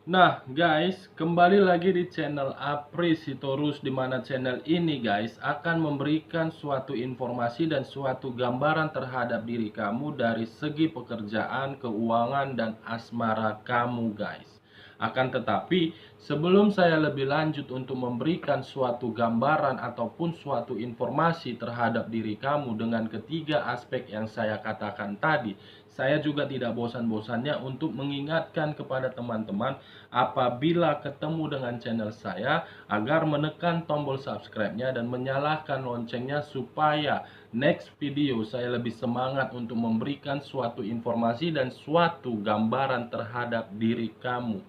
Nah guys, kembali lagi di channel Apri Sitorus, di mana channel ini guys akan memberikan suatu informasi dan suatu gambaran terhadap diri kamu dari segi pekerjaan, keuangan, dan asmara kamu guys. Akan tetapi, sebelum saya lebih lanjut untuk memberikan suatu gambaran ataupun suatu informasi terhadap diri kamu dengan ketiga aspek yang saya katakan tadi, saya juga tidak bosan-bosannya untuk mengingatkan kepada teman-teman apabila ketemu dengan channel saya agar menekan tombol subscribe-nya dan menyalakan loncengnya supaya next video saya lebih semangat untuk memberikan suatu informasi dan suatu gambaran terhadap diri kamu.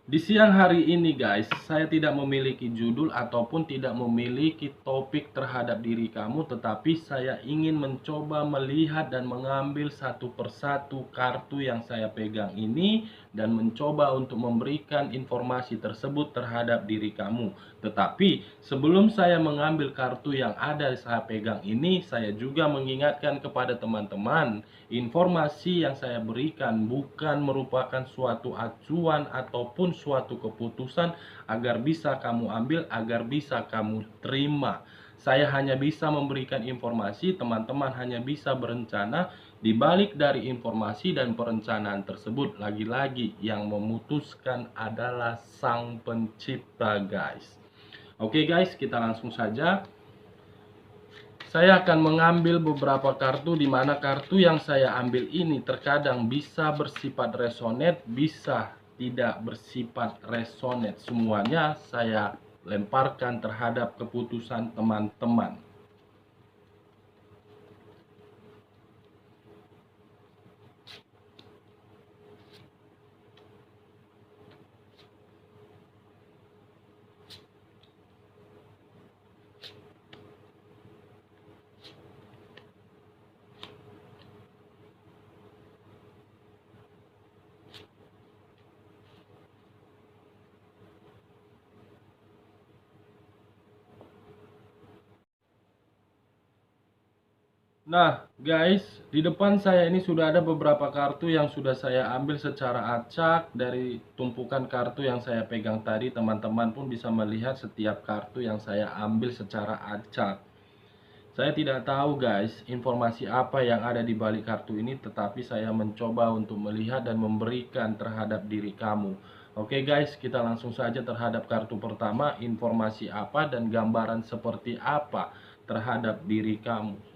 Di siang hari ini guys, saya tidak memiliki judul ataupun tidak memiliki topik terhadap diri kamu, tetapi saya ingin mencoba melihat dan mengambil satu persatu kartu yang saya pegang ini dan mencoba untuk memberikan informasi tersebut terhadap diri kamu. Tetapi sebelum saya mengambil kartu yang ada saya pegang ini, saya juga mengingatkan kepada teman-teman, informasi yang saya berikan bukan merupakan suatu acuan ataupun suatu keputusan agar bisa kamu ambil, agar bisa kamu terima. Saya hanya bisa memberikan informasi, teman-teman hanya bisa berencana. Di balik dari informasi dan perencanaan tersebut, lagi-lagi yang memutuskan adalah Sang Pencipta guys. Oke guys, kita langsung saja. Saya akan mengambil beberapa kartu, di mana kartu yang saya ambil ini terkadang bisa bersifat resonate, bisa tidak bersifat resonate. Semuanya saya lemparkan terhadap keputusan teman-teman. Nah guys, di depan saya ini sudah ada beberapa kartu yang sudah saya ambil secara acak dari tumpukan kartu yang saya pegang tadi. Teman-teman pun bisa melihat setiap kartu yang saya ambil secara acak. Saya tidak tahu guys informasi apa yang ada di balik kartu ini, tetapi saya mencoba untuk melihat dan memberikan terhadap diri kamu. Oke guys, kita langsung saja terhadap kartu pertama. Informasi apa dan gambaran seperti apa terhadap diri kamu.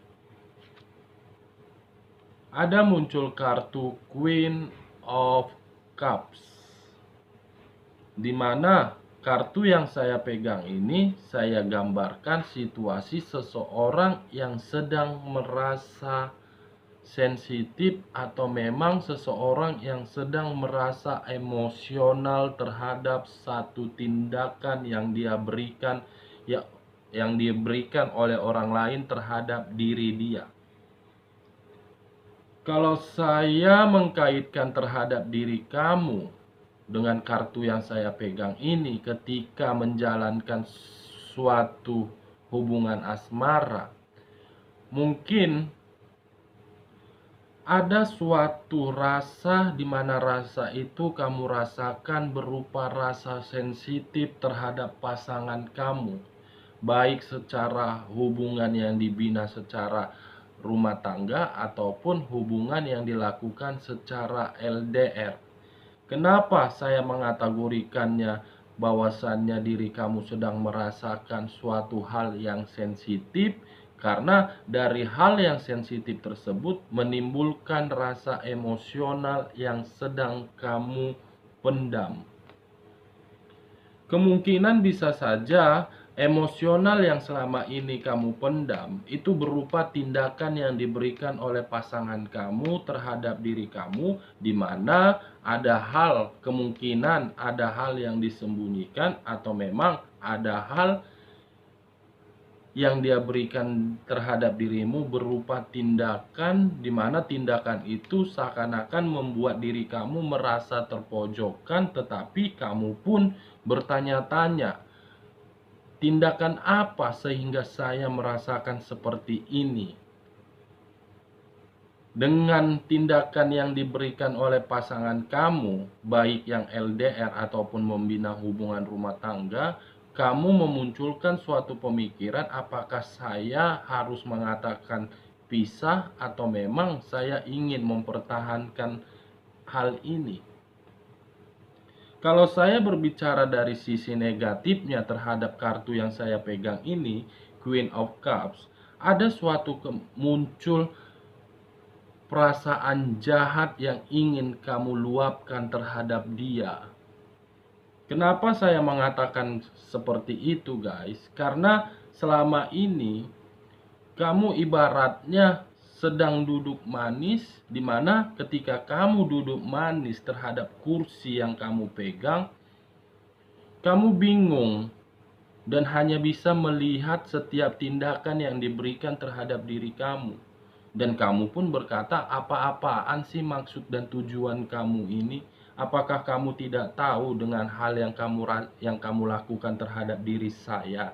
Ada muncul kartu Queen of Cups, di mana kartu yang saya pegang ini saya gambarkan situasi seseorang yang sedang merasa sensitif atau memang seseorang yang sedang merasa emosional terhadap satu tindakan yang dia berikan, ya, yang diberikan oleh orang lain terhadap diri dia. Kalau saya mengkaitkan terhadap diri kamu dengan kartu yang saya pegang ini, ketika menjalankan suatu hubungan asmara, mungkin ada suatu rasa di mana rasa itu kamu rasakan berupa rasa sensitif terhadap pasangan kamu, baik secara hubungan yang dibina secara rumah tangga ataupun hubungan yang dilakukan secara LDR. Kenapa saya mengategorikannya bahwasannya diri kamu sedang merasakan suatu hal yang sensitif? Karena dari hal yang sensitif tersebut menimbulkan rasa emosional yang sedang kamu pendam. Kemungkinan bisa saja emosional yang selama ini kamu pendam itu berupa tindakan yang diberikan oleh pasangan kamu terhadap diri kamu, di mana ada hal, kemungkinan ada hal yang disembunyikan atau memang ada hal yang dia berikan terhadap dirimu berupa tindakan, di mana tindakan itu seakan-akan membuat diri kamu merasa terpojokkan, tetapi kamu pun bertanya-tanya, tindakan apa sehingga saya merasakan seperti ini? dengan tindakan yang diberikan oleh pasangan kamu, baik yang LDR ataupun membina hubungan rumah tangga, kamu memunculkan suatu pemikiran apakah saya harus mengatakan pisah atau memang saya ingin mempertahankan hal ini. Kalau saya berbicara dari sisi negatifnya terhadap kartu yang saya pegang ini, Queen of Cups, ada suatu muncul perasaan jahat yang ingin kamu luapkan terhadap dia. Kenapa saya mengatakan seperti itu, guys? Karena selama ini kamu ibaratnya sedang duduk manis, di mana ketika kamu duduk manis terhadap kursi yang kamu pegang, kamu bingung dan hanya bisa melihat setiap tindakan yang diberikan terhadap diri kamu. Dan kamu pun berkata, apa-apaan sih maksud dan tujuan kamu ini? Apakah kamu tidak tahu dengan hal yang kamu lakukan terhadap diri saya?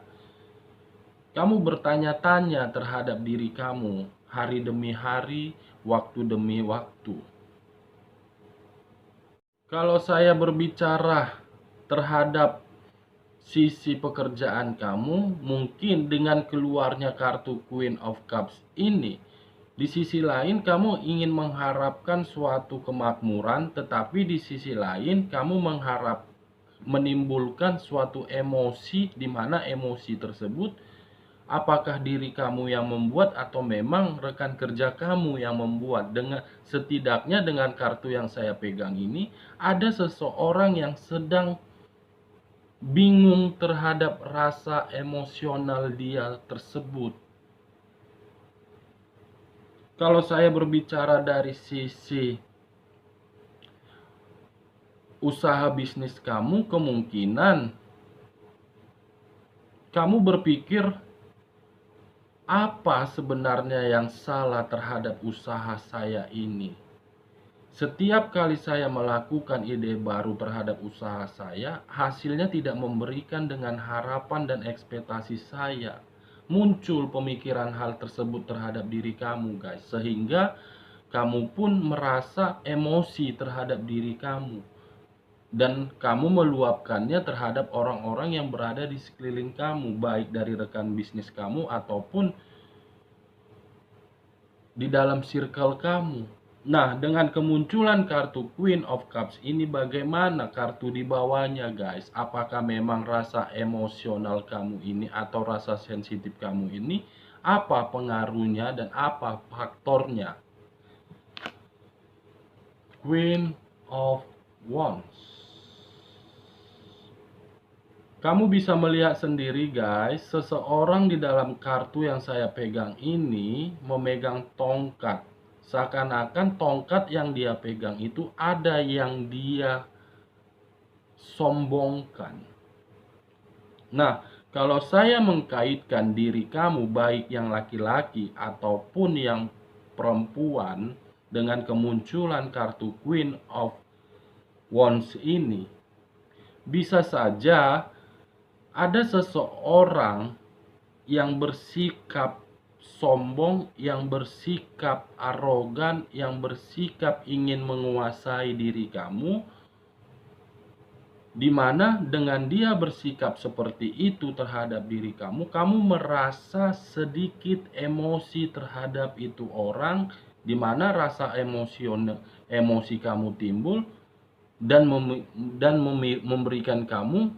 Kamu bertanya-tanya terhadap diri kamu hari demi hari, waktu demi waktu. Kalau saya berbicara terhadap sisi pekerjaan kamu, mungkin dengan keluarnya kartu Queen of Cups ini, di sisi lain kamu ingin mengharapkan suatu kemakmuran, tetapi di sisi lain kamu menimbulkan suatu emosi, di mana emosi tersebut apakah diri kamu yang membuat atau memang rekan kerja kamu yang membuat. Dengan setidaknya dengan kartu yang saya pegang ini, ada seseorang yang sedang bingung terhadap rasa emosional dia tersebut. Kalau saya berbicara dari sisi usaha bisnis kamu, kemungkinan kamu berpikir apa sebenarnya yang salah terhadap usaha saya ini. Setiap kali saya melakukan ide baru terhadap usaha saya, hasilnya tidak memberikan dengan harapan dan ekspektasi saya. Muncul pemikiran hal tersebut terhadap diri kamu, guys, sehingga kamu pun merasa emosi terhadap diri kamu, dan kamu meluapkannya terhadap orang-orang yang berada di sekeliling kamu, baik dari rekan bisnis kamu ataupun di dalam circle kamu. Nah, dengan kemunculan kartu Queen of Cups ini, bagaimana kartu di bawahnya, guys? Apakah memang rasa emosional kamu ini atau rasa sensitif kamu ini, apa pengaruhnya dan apa faktornya? Queen of Wands. Kamu bisa melihat sendiri, guys, seseorang di dalam kartu yang saya pegang ini memegang tongkat. Seakan-akan tongkat yang dia pegang itu ada yang dia sombongkan. Nah, kalau saya mengkaitkan diri kamu, baik yang laki-laki ataupun yang perempuan, dengan kemunculan kartu Queen of Wands ini, bisa saja ada seseorang yang bersikap sombong, yang bersikap arogan, yang bersikap ingin menguasai diri kamu, di mana dengan dia bersikap seperti itu terhadap diri kamu, kamu merasa sedikit emosi terhadap itu orang, di mana rasa emosi kamu timbul dan memberikan kamu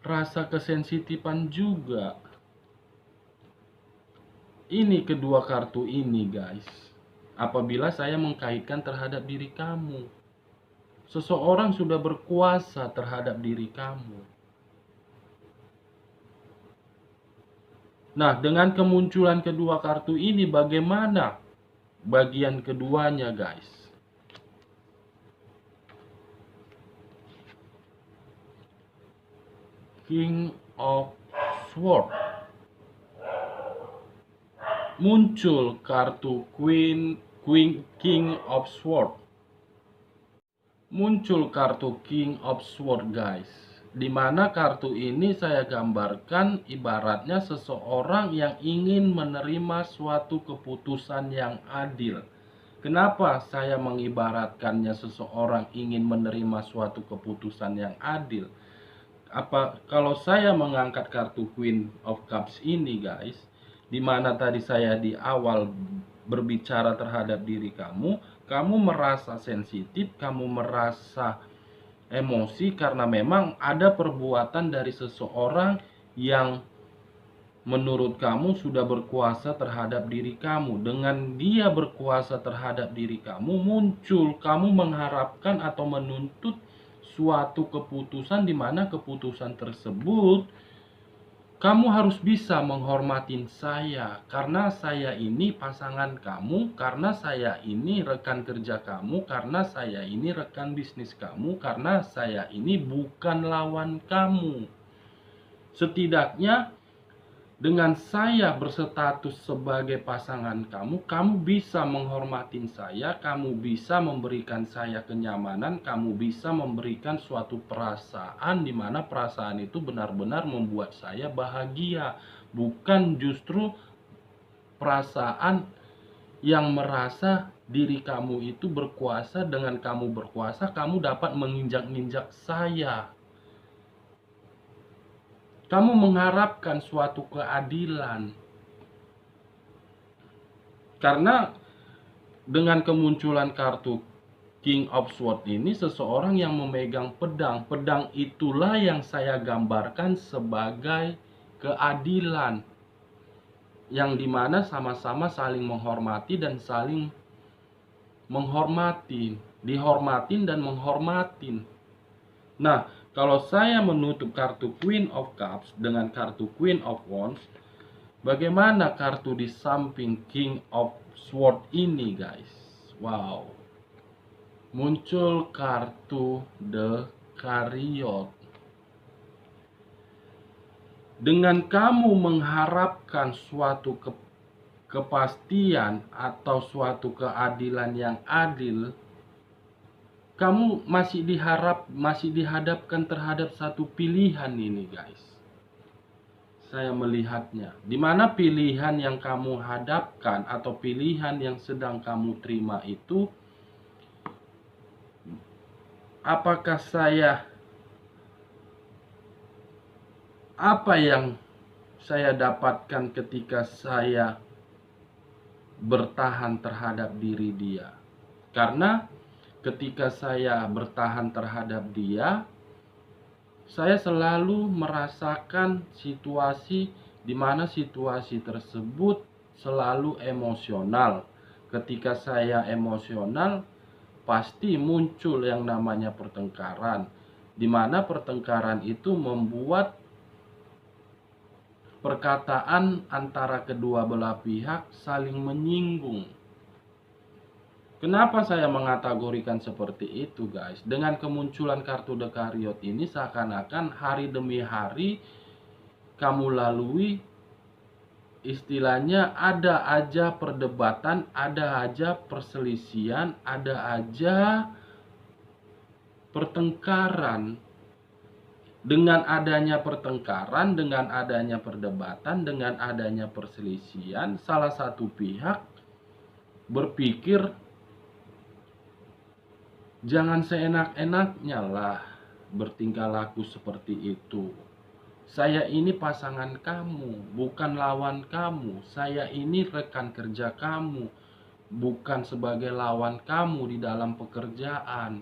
rasa kesensitifan juga. Ini kedua kartu ini, guys. Apabila saya mengkaitkan terhadap diri kamu, seseorang sudah berkuasa terhadap diri kamu. Nah, dengan kemunculan kedua kartu ini, bagaimana bagian keduanya, guys? King of Swords. Muncul kartu King of Swords. Muncul kartu King of Swords, guys. Di mana kartu ini saya gambarkan ibaratnya seseorang yang ingin menerima suatu keputusan yang adil. Kenapa saya mengibaratkannya seseorang ingin menerima suatu keputusan yang adil? Kalau saya mengangkat kartu Queen of Cups ini, guys, di mana tadi saya di awal berbicara terhadap diri kamu, kamu merasa sensitif, kamu merasa emosi karena memang ada perbuatan dari seseorang yang menurut kamu sudah berkuasa terhadap diri kamu. Dengan dia berkuasa terhadap diri kamu, muncul kamu mengharapkan atau menuntut suatu keputusan di mana keputusan tersebut kamu harus bisa menghormatin saya karena saya ini pasangan kamu, karena saya ini rekan kerja kamu, karena saya ini rekan bisnis kamu, karena saya ini bukan lawan kamu. Setidaknya dengan saya berstatus sebagai pasangan kamu, kamu bisa menghormatin saya, kamu bisa memberikan saya kenyamanan, kamu bisa memberikan suatu perasaan di mana perasaan itu benar-benar membuat saya bahagia, bukan justru perasaan yang merasa diri kamu itu berkuasa. Dengan kamu berkuasa, kamu dapat menginjak-injak saya. Kamu mengharapkan suatu keadilan. Karena dengan kemunculan kartu King of Swords ini, seseorang yang memegang pedang. Pedang itulah yang saya gambarkan sebagai keadilan. Yang dimana sama-sama saling menghormati dan saling menghormati. Dihormatin dan menghormatin. Nah, kalau saya menutup kartu Queen of Cups dengan kartu Queen of Wands, bagaimana kartu di samping King of Swords ini, guys? Wow. Muncul kartu The Chariot. Dengan kamu mengharapkan suatu kepastian atau suatu keadilan yang adil, kamu masih dihadapkan terhadap satu pilihan ini, guys. Saya melihatnya, di mana pilihan yang kamu hadapkan atau pilihan yang sedang kamu terima itu, apakah apa yang saya dapatkan ketika saya bertahan terhadap diri dia? Karena ketika saya bertahan terhadap dia, saya selalu merasakan situasi di mana situasi tersebut selalu emosional. Ketika saya emosional, pasti muncul yang namanya pertengkaran, di mana pertengkaran itu membuat perkataan antara kedua belah pihak saling menyinggung. Kenapa saya mengategorikan seperti itu, guys? Dengan kemunculan kartu The Chariot ini, seakan-akan hari demi hari kamu lalui, istilahnya ada aja perdebatan, ada aja perselisihan, ada aja pertengkaran. Dengan adanya pertengkaran, dengan adanya perdebatan, dengan adanya perselisihan, salah satu pihak berpikir, jangan seenak-enaknya lah bertingkah laku seperti itu. Saya ini pasangan kamu, bukan lawan kamu. Saya ini rekan kerja kamu, bukan sebagai lawan kamu di dalam pekerjaan.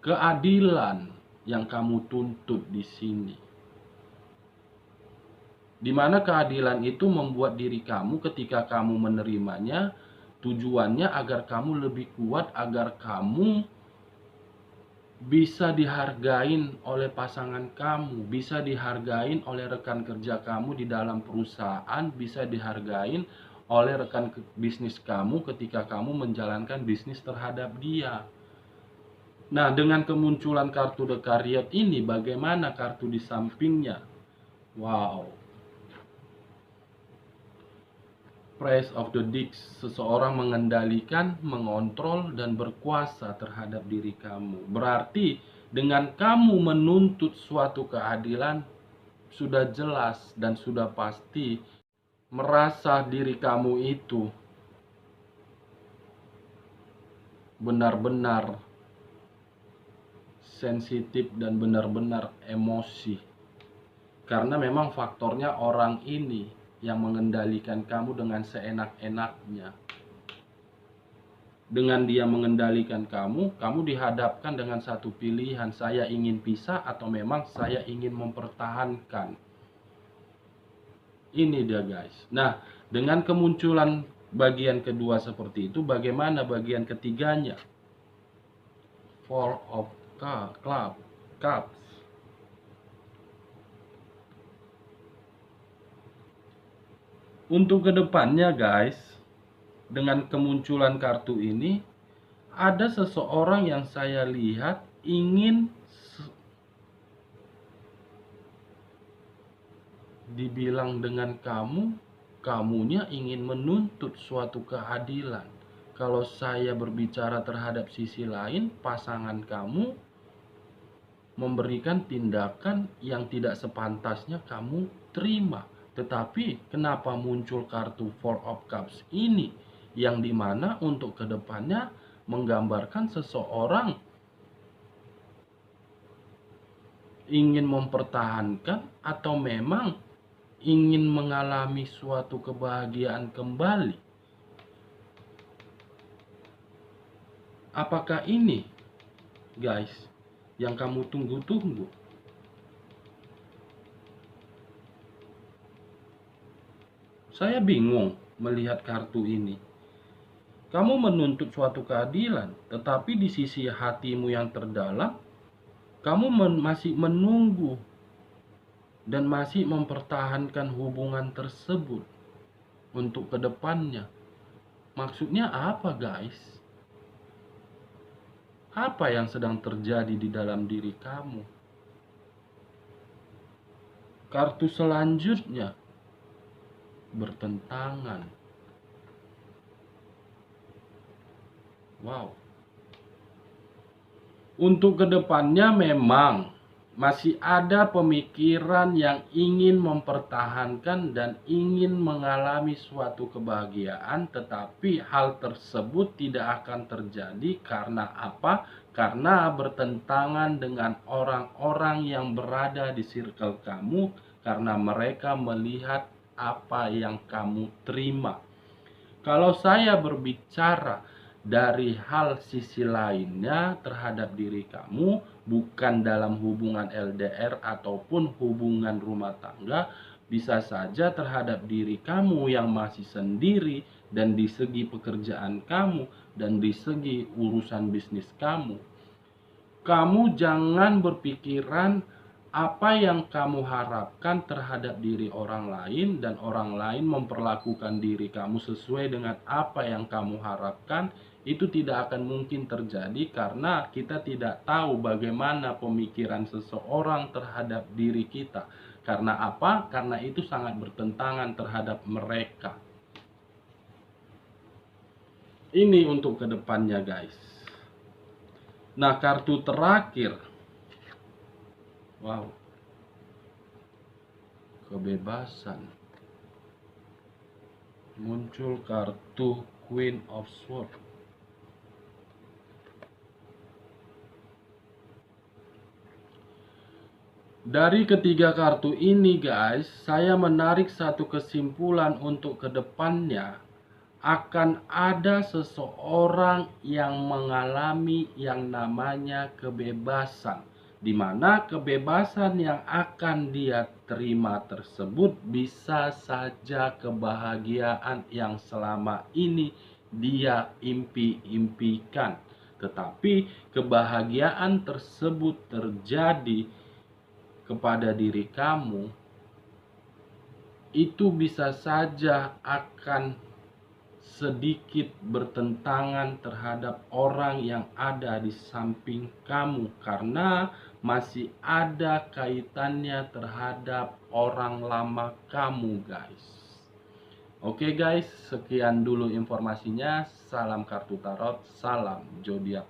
Keadilan yang kamu tuntut di sini. Di mana keadilan itu membuat diri kamu ketika kamu menerimanya, tujuannya agar kamu lebih kuat, agar kamu bisa dihargain oleh pasangan kamu, bisa dihargain oleh rekan kerja kamu di dalam perusahaan, bisa dihargain oleh rekan bisnis kamu ketika kamu menjalankan bisnis terhadap dia. Nah, dengan kemunculan kartu The Chariot ini, bagaimana kartu di sampingnya? Wow. Price of the Dix, seseorang mengendalikan, mengontrol, dan berkuasa terhadap diri kamu. Berarti Dengan kamu menuntut suatu keadilan, sudah jelas dan sudah pasti merasa diri kamu itu benar-benar sensitif dan benar-benar emosi. Karena memang faktornya orang ini yang mengendalikan kamu dengan seenak-enaknya. Dengan dia mengendalikan kamu, kamu dihadapkan dengan satu pilihan, saya ingin pisah atau memang saya ingin mempertahankan. Ini dia guys. Nah, dengan kemunculan bagian kedua seperti itu, bagaimana bagian ketiganya? Four of Cups. Untuk kedepannya guys, dengan kemunculan kartu ini, ada seseorang yang saya lihat ingin dibilang dengan kamunya ingin menuntut suatu keadilan. Kalau saya berbicara terhadap sisi lain, pasangan kamu memberikan tindakan yang tidak sepantasnya kamu terima. Tetapi kenapa muncul kartu Four of Cups ini, yang dimana untuk kedepannya menggambarkan seseorang ingin mempertahankan atau memang ingin mengalami suatu kebahagiaan kembali. Apakah ini guys yang kamu tunggu-tunggu? Saya bingung melihat kartu ini. Kamu menuntut suatu keadilan, tetapi di sisi hatimu yang terdalam, kamu masih menunggu dan masih mempertahankan hubungan tersebut untuk kedepannya. Maksudnya apa guys? Apa yang sedang terjadi di dalam diri kamu? Kartu selanjutnya bertentangan. Wow. Untuk kedepannya memang masih ada pemikiran yang ingin mempertahankan dan ingin mengalami suatu kebahagiaan, tetapi hal tersebut tidak akan terjadi. Karena apa? Karena bertentangan dengan orang-orang yang berada di circle kamu, karena mereka melihat apa yang kamu terima. Kalau saya berbicara dari hal sisi lainnya terhadap diri kamu, bukan dalam hubungan LDR ataupun hubungan rumah tangga, bisa saja terhadap diri kamu yang masih sendiri, dan di segi pekerjaan kamu, dan di segi urusan bisnis kamu. Kamu jangan berpikiran apa yang kamu harapkan terhadap diri orang lain dan orang lain memperlakukan diri kamu sesuai dengan apa yang kamu harapkan. Itu tidak akan mungkin terjadi karena kita tidak tahu bagaimana pemikiran seseorang terhadap diri kita. Karena apa? Karena itu sangat bertentangan terhadap mereka. Ini untuk kedepannya guys. Nah, kartu terakhir, wow, kebebasan. Muncul kartu Queen of Swords. Dari ketiga kartu ini guys, saya menarik satu kesimpulan untuk kedepannya. Akan ada seseorang yang mengalami yang namanya kebebasan, di mana kebebasan yang akan dia terima tersebut bisa saja kebahagiaan yang selama ini dia impi-impikan. Tetapi kebahagiaan tersebut terjadi kepada diri kamu, itu bisa saja akan sedikit bertentangan terhadap orang yang ada di samping kamu, karena masih ada kaitannya terhadap orang lama kamu guys. Oke guys, sekian dulu informasinya. Salam kartu tarot, salam zodiak.